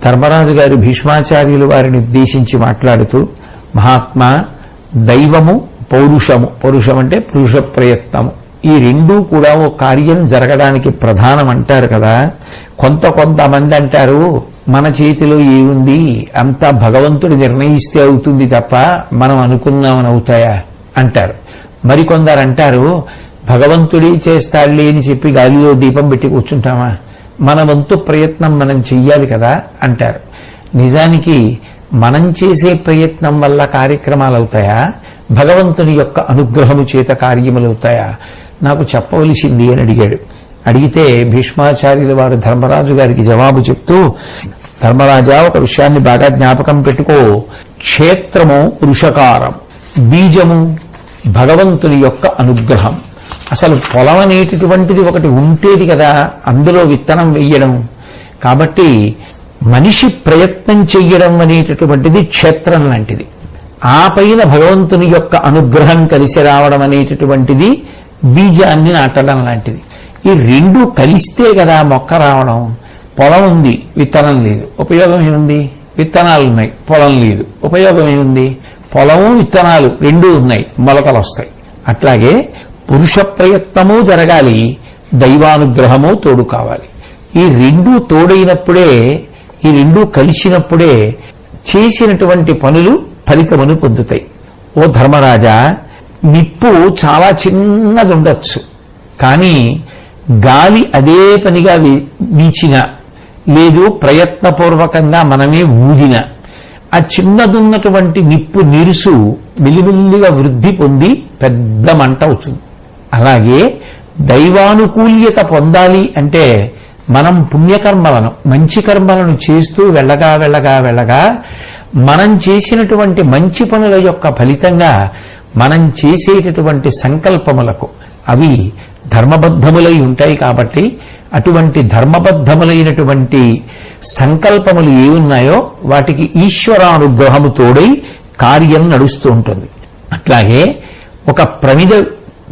ధర్మరాజు గారు భీష్మాచార్యులు వారిని ఉద్దేశించి మాట్లాడుతూ, మహాత్మా, దైవము, పౌరుషం అంటే పురుష ప్రయత్నము, ఈ రెండూ కూడా ఓ కార్యం జరగడానికి ప్రధానం అంటారు కదా. కొంతమంది అంటారు, మన చేతిలో ఏముంది, అంతా భగవంతుడు నిర్ణయిస్తే అవుతుంది తప్ప మనం అనుకున్నామని అవుతాయా అంటారు. మరికొందరు అంటారు, భగవంతుడి చేస్తాడులే అని చెప్పి గాలిలో దీపం పెట్టి కూర్చుంటామా, మన వంతు ప్రయత్నం మనం చెయ్యాలి కదా అంటారు. నిజానికి మనం చేసే ప్రయత్నం వల్ల కార్యక్రమాలు అవుతాయా, భగవంతుని యొక్క అనుగ్రహము చేత కార్యములవుతాయా, నాకు చెప్పవలసింది అని అడిగాడు. అడిగితే భీష్మాచార్యుల వారు ధర్మరాజు గారికి జవాబు చెప్తూ, ధర్మరాజా, ఒక విషయాన్ని బాగా జ్ఞాపకం పెట్టుకో. క్షేత్రము వృషకారం, బీజము భగవంతుని యొక్క అనుగ్రహం. అసలు పొలం అనేటటువంటిది ఒకటి ఉంటేది కదా అందులో విత్తనం వెయ్యడం. కాబట్టి మనిషి ప్రయత్నం చెయ్యడం అనేటటువంటిది క్షేత్రం లాంటిది. ఆ పైన భగవంతుని యొక్క అనుగ్రహం కలిసి రావడం అనేటటువంటిది బీజాన్ని నాటడం లాంటిది. ఈ రెండు కలిస్తే కదా మొక్క రావడం. పొలం ఉంది, విత్తనం లేదు, ఉపయోగం ఏముంది? విత్తనాలున్నాయి, పొలం లేదు, ఉపయోగం ఏముంది? పొలము విత్తనాలు రెండూ ఉన్నాయి, మొలకలు వస్తాయి. అట్లాగే పురుష ప్రయత్నము జరగాలి, దైవానుగ్రహము తోడు కావాలి. ఈ రెండూ తోడైనప్పుడే, ఈ రెండూ కలిసినప్పుడే చేసినటువంటి పనులు ఫలితమును పొందుతాయి. ఓ ధర్మరాజా, నిప్పు చాలా చిన్నది ఉండొచ్చు, కానీ గాలి అదే పనిగా వీచినా, లేదు ప్రయత్నపూర్వకంగా మనమే ఊదినా, ఆ చిన్నదున్నటువంటి నిప్పు నిరుసు మెల్లిమెల్లిగా వృద్ధి పొంది పెద్ద మంట అవుతుంది. అలాగే దైవానుకూల్యత పొందాలి అంటే మనం పుణ్యకర్మలను, మంచి కర్మలను చేస్తూ వెళ్ళగా వెళ్ళగా వెళ్ళగా మనం చేసినటువంటి మంచి పనుల యొక్క ఫలితంగా మనం చేసేటటువంటి సంకల్పములకు అవి ధర్మబద్ధములై ఉంటాయి. కాబట్టి అటువంటి ధర్మబద్ధములైనటువంటి సంకల్పములు ఏమున్నాయో వాటికి ఈశ్వరానుగ్రహము తోడై కార్యం నడుస్తూ ఉంటుంది. అట్లాగే ఒక ప్రమిద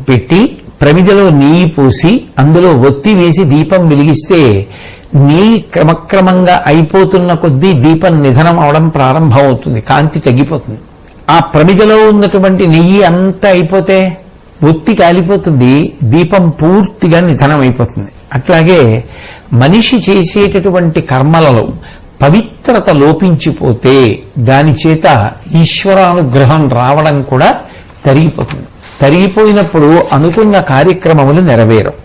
పెట్టి ప్రమిదలో నెయ్యి పోసి అందులో ఒత్తి వేసి దీపం వెలిగిస్తే నెయ్యి క్రమక్రమంగా అయిపోతున్న కొద్దీ దీపం నిధనం అవడం ప్రారంభమవుతుంది, కాంతి తగ్గిపోతుంది. ఆ ప్రమిదలో ఉన్నటువంటి నెయ్యి అంతా అయిపోతే ఒత్తి కాలిపోతుంది, దీపం పూర్తిగా నిధనం అయిపోతుంది. అట్లాగే మనిషి చేసేటటువంటి కర్మలలో పవిత్రత లోపించిపోతే దాని చేత ఈశ్వరానుగ్రహం రావడం కూడా తరిగిపోతుంది. తరిగిపోయినప్పుడు అనుకున్న కార్యక్రమములు నెరవేరవు.